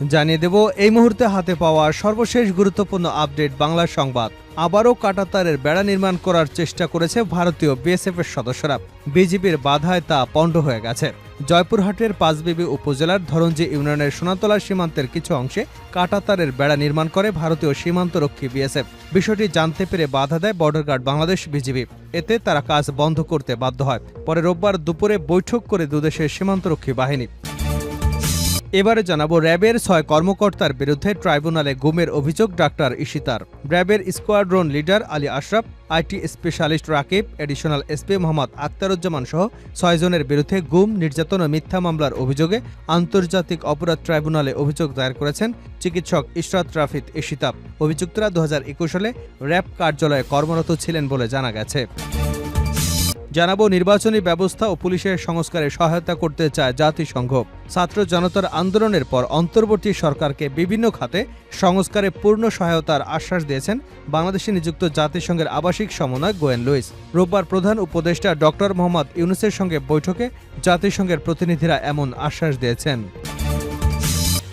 জানিয়ে দেব এই মুহূর্তে হাতে পাওয়া সর্বশেষ গুরুত্বপূর্ণ আপডেট বাংলা সংবাদ। আবারও কাঁটাতারের বেড়া নির্মাণ করার চেষ্টা করেছে ভারতীয় বিএসএফের সদস্যরা। বিজিবির বাধায় তা পণ্ড হয়ে গেছে। জয়পুরহাটের পাঁচবিবি উপজেলার ধরঞ্জি ইউনিয়নের সোনাতলা সীমান্তের কিছু অংশে কাঁটাতারের বেড়া নির্মাণ করে ভারতীয় সীমান্তরক্ষী বিএসএফ। বিষয়টি জানতে পেরে বাধা দেয় বর্ডার গার্ড বাংলাদেশ বিজিবি। এতে তারা কাজ বন্ধ করতে বাধ্য হয়। পরে রোববার দুপুরে বৈঠক করে দুদেশের সীমান্তরক্ষী বাহিনী। এবারে জানাবো র্যাবের ৬ কর্মকর্তার বিরুদ্ধে ট্রাইব্যুনালে গুমের অভিযোগ ডাক্তার ইশিতার। র্যাবের squadron leader Ali Ashraf, IT specialist Rakib, additional SP Mohammad Akhtaruzzaman সহ ৬ জনের বিরুদ্ধে গুম, নির্যাতন ও মিথ্যা মামলার অভিযোগে আন্তর্জাতিক অপরাধ ট্রাইব্যুনালে অভিযোগ দায়ের করেছেন চিকিৎসক ইশরাত রাফিদ ইশিতা। অভিযুক্তরা ২০২১ সালে র্যাব কার্যালয়ে কর্মরত ছিলেন বলে জানা গেছে। জানাবো নির্বাচনী ব্যবস্থা ও পুলিশের সংস্কারে সহায়তা করতে চায় জাতিসংঘ। ছাত্র জনতার আন্দোলনের পর অন্তর্বর্তী সরকারকে বিভিন্ন খাতে সংস্কারে পূর্ণ সহায়তার আশ্বাস দিয়েছেন বাংলাদেশে নিযুক্ত জাতিসংঘের আবাসিক সমন্বয়ক গোয়েন লুইস। রোববার প্রধান উপদেষ্টা ডক্টর মোহাম্মদ ইউনূসের সঙ্গে বৈঠকে জাতিসংঘের প্রতিনিধিরা এমন আশ্বাস দিয়েছেন।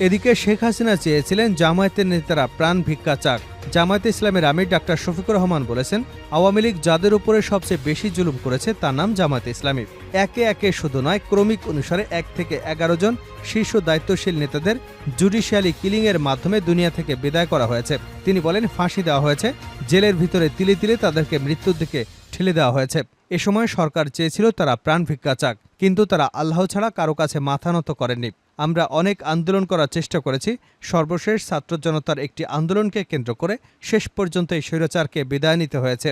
এদিকে শেখ হাসিনা চেয়েছিলেন জামায়াতের নেতারা প্রাণ ভিক্ষা চাক। জামায়াতে ইসলামের আমির ডাক্তার শফিকুর রহমান বলেছেন, আওয়ামী লীগ যাদের উপরে সবচেয়ে বেশি জুলুম করেছে তার নাম জামায়াতে ইসলামী। একে একে শুধু নয়, ক্রমিক অনুসারে ১ থেকে ১১ জন শীর্ষ দায়িত্বশীল নেতাদের জুডিশিয়ালি কিলিংয়ের মাধ্যমে দুনিয়া থেকে বিদায় করা হয়েছে। তিনি বলেন, ফাঁসি দেওয়া হয়েছে, জেলের ভিতরে তিলে তিলে তাদেরকে মৃত্যুর দিকে ঠেলে দেওয়া হয়েছে। এ সময় সরকার চেয়েছিল তারা প্রাণ ভিক্ষা চাক, কিন্তু তারা আল্লাহ ছাড়া কারো কাছে মাথা নত করেননি। আমরা অনেক আন্দোলন করার চেষ্টা করেছি। সর্বশেষ ছাত্র জনতার একটি আন্দোলনকে কেন্দ্র করে শেষ পর্যন্ত এই স্বৈরাচারকে বিদায় নিতে হয়েছে।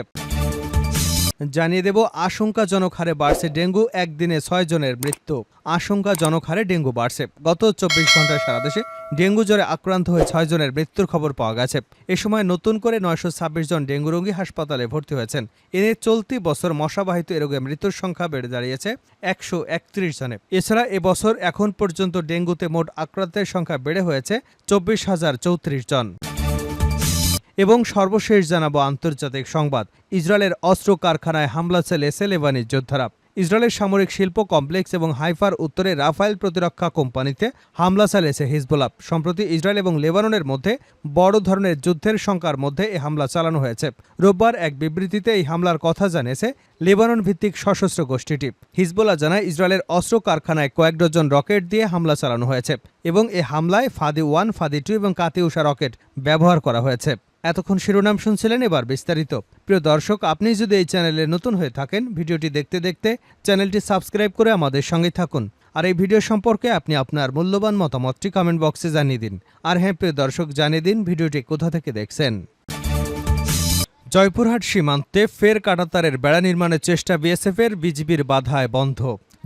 জানিয়ে দেব আশঙ্কাজনক হারে বাড়ছে ডেঙ্গু, একদিনে ৬ জনের মৃত্যু। আশঙ্কাজনক হারে ডেঙ্গু বাড়ছে। গত ২৪ ঘন্টায় সারা দেশে ডেঙ্গু জ্বরে আক্রান্ত হয়ে ৬ জনের মৃত্যুর খবর পাওয়া গেছে। এ সময় নতুন করে ৯২৬ জন ডেঙ্গু রোগী হাসপাতালে ভর্তি হয়েছেন। এনে চলতি বছর মশাবাহিত এ রোগে মৃত্যুর সংখ্যা বেড়ে দাঁড়িয়েছে ১৩১ জনে। এছাড়া এবছর এখন পর্যন্ত ডেঙ্গুতে মোট আক্রান্তের সংখ্যা বেড়ে হয়েছে ২৪,০৩৪ জন। এবং সর্বশেষ জানাবো আন্তর্জাতিক সংবাদ। ইসরায়েলের অস্ত্র কারখানায় হামলা চালিয়েছে লেবানিজ যোদ্ধারা। ইসরায়েলের সামরিক শিল্প কমপ্লেক্স এবং হাইফার উত্তরে রাফায়েল প্রতিরক্ষা কোম্পানিতে হামলা চালিয়েছে হিজবুল্লাহ। সম্প্রতি ইসরায়েল এবং লেবাননের মধ্যে বড় ধরনের যুদ্ধের শঙ্কার মধ্যে এই হামলা চালানো হয়েছে। রোববার এক বিবৃতিতে এই হামলার কথা জানিয়েছে লেবানন ভিত্তিক সশস্ত্র গোষ্ঠীটি। হিজবুল্লাহ জানায়, ইসরায়েলের অস্ত্র কারখানায় কয়েক ডজন রকেট দিয়ে হামলা চালানো হয়েছে এবং এই হামলায় ফাদি-1, ফাদি-2 এবং কাতিউষা রকেট ব্যবহার করা হয়েছে। এতক্ষণ শিরোনাম শুনছিলেন, এবার বিস্তারিত। প্রিয় দর্শক, আপনি যদি এই চ্যানেলে নতুন হয়ে থাকেন, ভিডিওটি দেখতে দেখতে চ্যানেলটি সাবস্ক্রাইব করে আমাদের সঙ্গে থাকুন। আর এই ভিডিও সম্পর্কে আপনি আপনার মূল্যবান মতামতটি কমেন্ট বক্সে জানিয়ে দিন। আর হ্যাঁ প্রিয় দর্শক, জানিয়ে দিন ভিডিওটি কোথা থেকে দেখছেন। জয়পুরহাট সীমান্তে ফের কাঁটাতারের বেড়া নির্মাণের চেষ্টা বিএসএফের, বিজিবির বাধায় বন্ধ।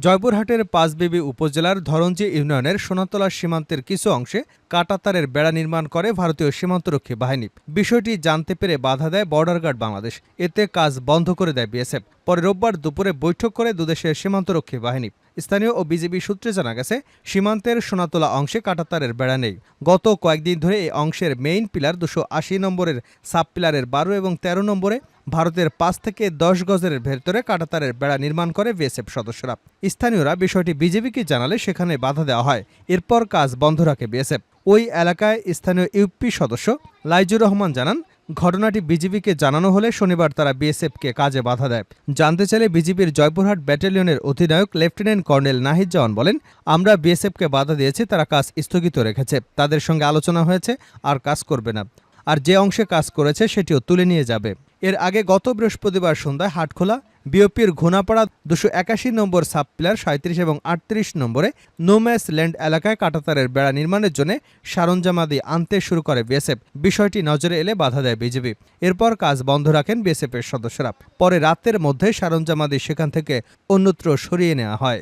জয়পুরহাটের পাঁচবিবি উপজেলার ধরঞ্জি ইউনিয়নের সোনাতলা সীমান্তের কিছু অংশে কাঁটাতারের বেড়া নির্মাণ করে ভারতীয় সীমান্তরক্ষী বাহিনী। বিষয়টি জানতে পেরে বাধা দেয় বর্ডার গার্ড বাংলাদেশ। এতে কাজ বন্ধ করে দেয় বিএসএফ। পরে রোববার দুপুরে বৈঠক করে দুদেশের সীমান্তরক্ষী বাহিনী। স্থানীয় ও বিজিবি সূত্রে জানা গেছে, সীমান্তের সোনাতলা অংশে কাঁটাতারের বেড়া নেই। গত কয়েকদিন ধরে এই অংশের মেইন পিলার ২৮০ নম্বরের সাব পিলারের ১২ এবং ১৩ নম্বরে ভারতের ৫ থেকে ১০ গজের ভেতরে কাঁটাতারের বেড়া নির্মাণ করে বিএসএফ সদস্যরা। স্থানীয়রা বিষয়টি বিজেপিকে জানালে সেখানে বাধা দেওয়া হয়। এরপর কাজ বন্ধ রাখে বিএসএফ। ওই এলাকায় স্থানীয় ইউপি সদস্য লাইজুর রহমান জানান, ঘটনাটি বিজিবিকে জানানো হলে শনিবার তারা বিএসএফকে কাজে বাধা দেয়। জানতে চাইলে বিজিবির জয়পুরহাট ব্যাটালিয়নের অধিনায়ক লেফটেন্যান্ট কর্নেল নাহিদ জাওয়ান বলেন, আমরা বিএসএফকে বাধা দিয়েছি, তারা কাজ স্থগিত রেখেছে। তাদের সঙ্গে আলোচনা হয়েছে, আর কাজ করবে না। আর যে অংশে কাজ করেছে সেটিও তুলে নিয়ে যাবে। এর আগে গত বৃহস্পতিবার সন্ধ্যায় হাটখোলা বিওপির ঘোনাপাড়া ২৮১ নম্বর সাব পিলার ৩৭ এবং ৩৮ নম্বরে নোম্যাস ল্যান্ড এলাকায় কাঁটাতারের বেড়া নির্মাণের জন্য সরঞ্জামাদি আনতে শুরু করে বিএসএফ। বিষয়টি নজরে এলে বাধা দেয় বিজিবি। এরপর কাজ বন্ধ রাখেন বিএসএফের সদস্যরা। পরে রাতের মধ্যে সরঞ্জামাদি সেখান থেকে অন্যত্র সরিয়ে নেওয়া হয়।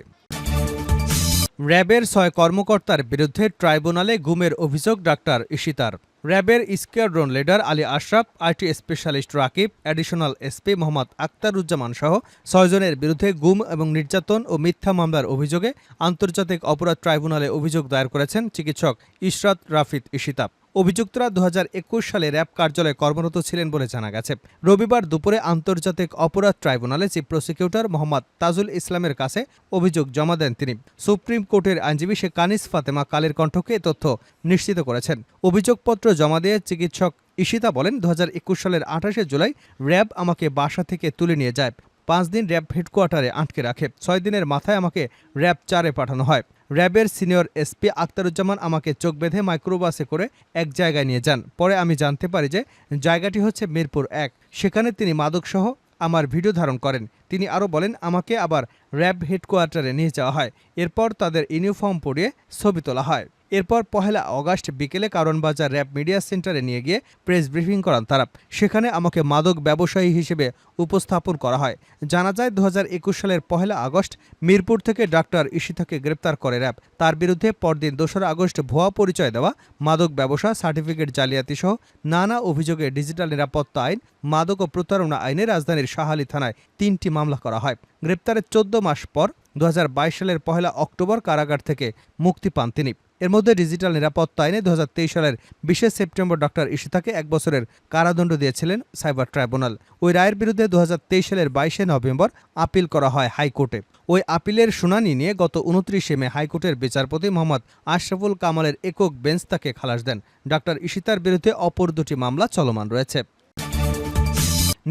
র্যাবের ৬ কর্মকর্তার বিরুদ্ধে ট্রাইব্যুনালে গুমের অভিযোগ ডাক্তার ইশিতার। র্যাবের squadron leader Ali Ashraf, IT specialist Rakib, additional SP Mohammad Akhtaruzzaman সহ ৬ জনের বিরুদ্ধে গুম এবং নির্যাতন ও মিথ্যা মামলার অভিযোগে আন্তর্জাতিক অপরাধ ট্রাইব্যুনালে অভিযোগ দায়ের করেছেন চিকিৎসক ইশরাত রাফিদ ইশিতা। অভিযুক্তরা 2021 সালে র্যাব কার্যালয়ে কর্মরত ছিলেন বলে জানা গেছে। রবিবার দুপুরে আন্তর্জাতিক অপরাধ ট্রাইব্যুনালে চিফ প্রসিকিউটর মোহাম্মদ তাজুল ইসলামের কাছে অভিযোগ জমা দেন তিনি। সুপ্রিম কোর্টের আইনজীবী শেখ কানিস ফাতেমা কালের কণ্ঠকে এ তথ্য নিশ্চিত করেছেন। অভিযোগপত্র জমা দিয়ে চিকিৎসক ঈশিতা বলেন, 2021 সালের 28শে জুলাই র্যাব আমাকে বাসা থেকে তুলে নিয়ে যায়। 5 দিন র্যাব হেডকোয়ার্টারে আটকে রাখে। 6 দিনের মাথায় আমাকে র্যাব 4-এ পাঠানো হয়। র্যাবের সিনিয়র এসপি আক্তারুজ্জামান আমাকে চোখ বেঁধে মাইক্রোবাসে করে এক জায়গায় নিয়ে যান। পরে আমি জানতে পারি যে জায়গাটি হচ্ছে মিরপুর 1। সেখানে তিনি মাদকসহ আমার ভিডিও ধারণ করেন। তিনি আরও বলেন, আমাকে আবার র্যাব হেডকোয়ার্টারে নিয়ে যাওয়া হয়। এরপর তাদের ইউনিফর্ম পরিয়ে ছবি তোলা হয়। এরপর 1 আগস্ট বিকেলে কারওয়ানবাজার র্যাব মিডিয়া সেন্টারে নিয়ে গিয়ে প্রেস ব্রিফিং করান তারা। সেখানে আমাকে মাদক ব্যবসায়ী হিসেবে উপস্থাপন করা হয়। জানা যায়, 2021 সালের 1 আগস্ট মিরপুর থেকে ডাক্তার ঈশিতাকে গ্রেপ্তার করে র্যাব। তার বিরুদ্ধে পরদিন 2 আগস্ট ভুয়া পরিচয় দেওয়া, মাদক ব্যবসা, সার্টিফিকেট জালিয়াতি সহ নানা অভিযোগে ডিজিটাল নিরাপত্তা আইন, মাদক ও প্রতারণা আইনে রাজধানীর শাহালী থানায় 3টি মামলা করা হয়। গ্রেপ্তারের 14 মাস পর 2022 সালের 1 অক্টোবর কারাগার থেকে মুক্তি পান তিনি। এর মধ্যে ডিজিটাল নিরাপত্তা আইনে 2023 সালের 20 সেপ্টেম্বর ডক্টর ঈশিতাকে 1 বছরের কারাদণ্ড দিয়েছিলেন সাইবার ট্রাইব্যুনাল। ওই রায়ের বিরুদ্ধে 2023 সালের 22 নভেম্বর আপিল করা হয় হাইকোর্টে। ওই আপিলের শুনানি নিয়ে গত 29 মে হাইকোর্টের বিচারপতি মোহাম্মদ আশরাফুল কামালের একক বেঞ্চ তাকে খালাস দেন। ডক্টর ঈশিতার বিরুদ্ধে অপর 2টি মামলা চলমান রয়েছে।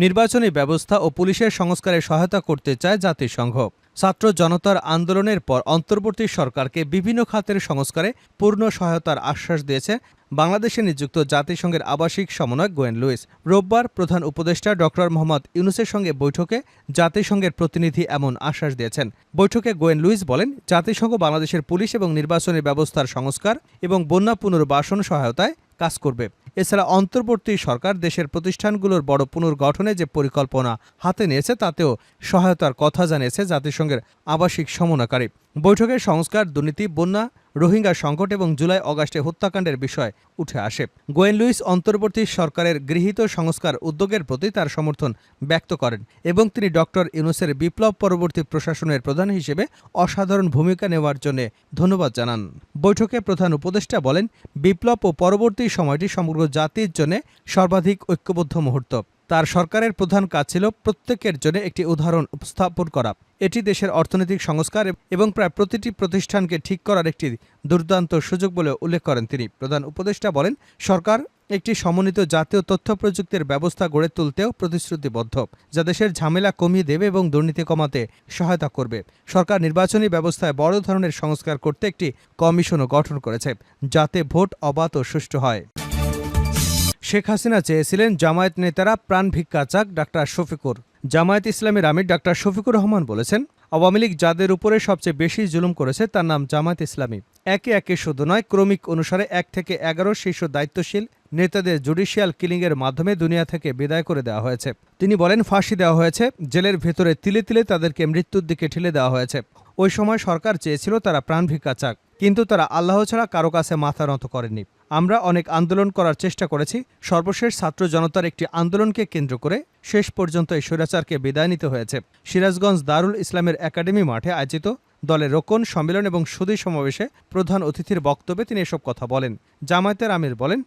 নির্বাচনী ব্যবস্থা ও পুলিশের সংস্কারে সহায়তা করতে চায় জাতিসংঘ। ছাত্র জনতার আন্দোলনের পর অন্তর্বর্তী সরকারকে বিভিন্ন খাতের সংস্কারে পূর্ণ সহায়তার আশ্বাস দিয়েছে বাংলাদেশে নিযুক্ত জাতিসংঘের আবাসিক সমন্বয়ক গোয়েন লুইস। রোববার প্রধান উপদেষ্টা ডক্টর মোহাম্মদ ইউনূসের সঙ্গে বৈঠকে জাতিসংঘের প্রতিনিধি এমন আশ্বাস দিয়েছেন। বৈঠকে গোয়েন লুইস বলেন, জাতিসংঘ বাংলাদেশের পুলিশ এবং নির্বাচনী ব্যবস্থার সংস্কার এবং বন্যা পুনর্বাসন সহায়তায় কাজ করবে। এছাড়া অন্তর্বর্তী সরকার দেশের প্রতিষ্ঠানগুলোর বড় পুনর্গঠনে যে পরিকল্পনা হাতে নিয়েছে তাতেও সহায়তার কথা জানিয়েছে জাতিসংঘের আবাসিক সমন্বয়কারী। বৈঠকে সংস্কার, দুর্নীতি, বন্যা, রোহিঙ্গা সংকট এবং জুলাই আগস্টে হত্যাকাণ্ডের বিষয় উঠে আসে। গোয়েন লুইস অন্তর্বর্তী সরকারের গৃহীত সংস্কার উদ্যোগের প্রতি তার সমর্থন ব্যক্ত করেন এবং তিনি ডক্টর ইউনূসের বিপ্লব পরবর্তী প্রশাসনের প্রধান হিসেবে অসাধারণ ভূমিকা নেওয়ার জন্য ধন্যবাদ জানান। বৈঠকে প্রধান উপদেষ্টা বলেন, বিপ্লব ও পরবর্তী সময়টি সমগ্র জাতির জন্য সর্বাধিক ঐক্যবদ্ধ মুহূর্ত। তার সরকারের প্রধান কাজ ছিল প্রত্যেকের জন্য একটি উদাহরণ উপস্থাপন করা। এটি দেশের অর্থনৈতিক সংস্কার এবং প্রায় প্রতিটি প্রতিষ্ঠানকে ঠিক করার একটি দুর্দান্ত সুযোগ বলে উল্লেখ করেন তিনি। প্রধান উপদেষ্টা বলেন, সরকার একটি সমন্বিত জাতীয় তথ্য প্রযুক্তির ব্যবস্থা গড়ে তুলতেও প্রতিশ্রুতিবদ্ধ, যা দেশের ঝামেলা কমিয়ে দেবে এবং দুর্নীতি কমাতে সহায়তা করবে। সরকার নির্বাচনী ব্যবস্থায় বড় ধরনের সংস্কার করতে একটি কমিশনও গঠন করেছে, যাতে ভোট অবাধ ও সুষ্ঠু হয়। শেখ হাসিনা চেয়েছিলেন জামায়াত নেতারা প্রাণ ভিক্ষা চাক। ডাক্তার শফিকুর। জামায়াত ইসলামের আমির ডাক্তার শফিকুর রহমান বলেছেন, আওয়ামী লীগ যাদের উপরে সবচেয়ে বেশি জুলুম করেছে তার নাম জামায়াত ইসলামী। একে একে শুধু নয়, ক্রমিক অনুসারে 1 থেকে 11 শীর্ষ দায়িত্বশীল নেতাদের জুডিশিয়াল কিলিংয়ের মাধ্যমে দুনিয়া থেকে বিদায় করে দেওয়া হয়েছে। তিনি বলেন, ফাঁসি দেওয়া হয়েছে, জেলের ভেতরে তিলে তিলে তাদেরকে মৃত্যুর দিকে ঠেলে দেওয়া হয়েছে। ওই সময় সরকার চেয়েছিল তারা প্রাণ ভিক্ষা চাক, কিন্তু তারা আল্লাহ ছাড়া কারো কাছে মাথা নত করেননি। আমরা অনেক আন্দোলন করার চেষ্টা করেছি। সর্বশেষ ছাত্র জনতার একটি আন্দোলনকে কেন্দ্র করে শেষ পর্যন্ত এই স্বৈরাচারকে বিদায় নিতে হয়েছে। সিরাজগঞ্জ দারুল ইসলামের একাডেমি মাঠে আয়োজিত দলের রোকন সম্মেলন এবং সুধী সমাবেশে প্রধান অতিথির বক্তব্যে তিনি এসব কথা বলেন। জামায়াতের আমির বলেন,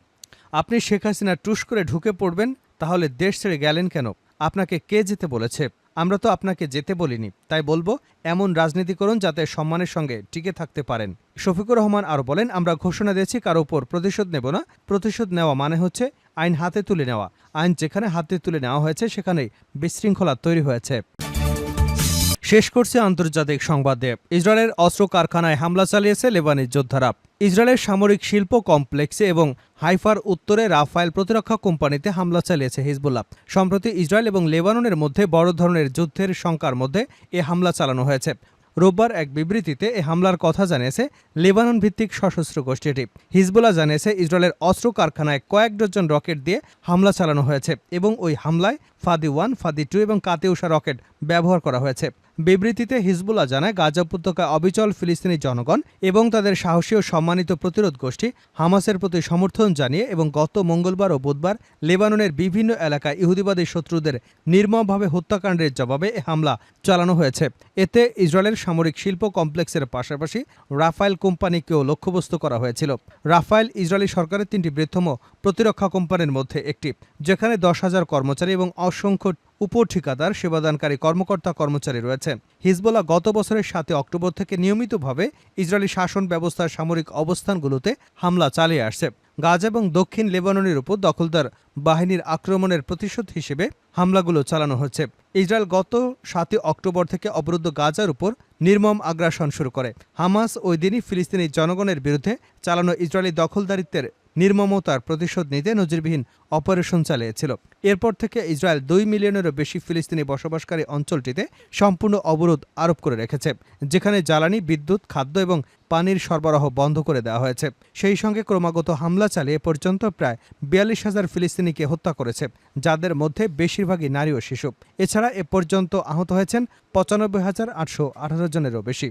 আপনি শেখ হাসিনা টুস করে ঢুকে পড়বেন, তাহলে দেশ ছেড়ে গেলেন কেন? আপনাকে কে যেতে বলেছে? আমরা তো আপনাকে যেতে বলিনি। তাই বলবো, এমন রাজনীতি করুন যাতে সম্মানের সঙ্গে টিকে থাকতে পারেন। শফিকুর রহমান আরও বলেন, আমরা ঘোষণা দিয়েছি কারো উপর প্রতিশোধ নেব না। প্রতিশোধ নেওয়া মানে হচ্ছে আইন হাতে তুলে নেওয়া। আইন যেখানে হাতে তুলে নেওয়া হয়েছে সেখানেই বিশৃঙ্খলা তৈরি হয়েছে। শেষ করছে আন্তর্জাতিক সংবাদ দিয়ে। ইসরায়েলের অস্ত্র কারখানায় হামলা চালিয়েছে লেবানি যোদ্ধারা। ইসরায়েলের সামরিক শিল্প কমপ্লেক্সে এবং হাইফার উত্তরে রাফায়েল প্রতিরক্ষা কোম্পানিতে হামলা চালিয়েছে হিজবুল্লাহ। সম্প্রতি ইসরায়েল এবং লেবাননের মধ্যে বড় ধরনের যুদ্ধের শঙ্কার মধ্যে এ হামলা চালানো হয়েছে। রোববার এক বিবৃতিতে এ হামলার কথা জানিয়েছে লেবানন ভিত্তিক সশস্ত্র গোষ্ঠীটি। হিজবুল্লাহ জানিয়েছে, ইসরায়েলের অস্ত্র কারখানায় কয়েক ডজন রকেট দিয়ে হামলা চালানো হয়েছে এবং ওই হামলায় ফাদি 1, ফাদি 2 এবং কাতিউষা রকেট ব্যবহার করা হয়েছে। বিবৃতিতে হিজবুল্লাহ জানায়, গাজা উপত্যকায় অবিচল ফিলিস্তিনি জনগণ এবং তাদের সাহসী ও সম্মানিত প্রতিরোধ গোষ্ঠী হামাসের প্রতি সমর্থন জানিয়ে এবং গত মঙ্গলবার ও বুধবার লেবাননের বিভিন্ন এলাকায় ইহুদিবাদী শত্রুদের নির্মমভাবে হত্যাকাণ্ডের জবাবে এ হামলা চালানো হয়েছে। এতে ইসরায়েলের সামরিক শিল্প কমপ্লেক্সের পাশাপাশি রাফায়েল কোম্পানিকেও লক্ষ্যবস্তু করা হয়েছিল। রাফায়েল ইসরায়েলি সরকারের ৩টি বৃহত্তম প্রতিরক্ষা কোম্পানির মধ্যে একটি, যেখানে ১০,০০০ কর্মচারী এবং অসংখ্য উপঠিকাদার সেবাদানকারী কর্মকর্তা-কর্মচারী রয়েছে। হিজবুল্লাহ গত বছরের ৭ অক্টোবর থেকে নিয়মিতভাবে ইসরায়েলি শাসন ব্যবস্থার সামরিক অবস্থানগুলোতে হামলা চালিয়ে আসছে। গাজা এবং দক্ষিণ লেবাননের উপর দখলদার বাহিনীর আক্রমণের প্রতিশোধ হিসেবে হামলাগুলো চালানো হচ্ছে। ইসরায়েল গত ৭ অক্টোবর থেকে অবরুদ্ধ গাজার উপর নির্মম আগ্রাসন শুরু করে। হামাস ওই দিনই ফিলিস্তিনি জনগণের বিরুদ্ধে চালানো ইসরায়েলি দখলদারিত্বের নির্মমতার প্রতিশোধ নিতে নজিরবিহীন অপারেশন চালিয়েছিল। এরপর থেকে ইসরায়েল ২ মিলিয়নেরও বেশি ফিলিস্তিনি বসবাসকারী অঞ্চলটিতে সম্পূর্ণ অবরোধ আরোপ করে রেখেছে, যেখানে জ্বালানি, বিদ্যুৎ, খাদ্য এবং পানির সরবরাহ বন্ধ করে দেওয়া হয়েছে। সেই সঙ্গে ক্রমাগত হামলা চালিয়ে পর্যন্ত প্রায় ৪২,০০০ ফিলিস্তিনিকে হত্যা করেছে, যাদের মধ্যে বেশিরভাগই নারী ও শিশু। এছাড়া এ পর্যন্ত আহত হয়েছেন ৯৫,৮১৮ জনেরও বেশি।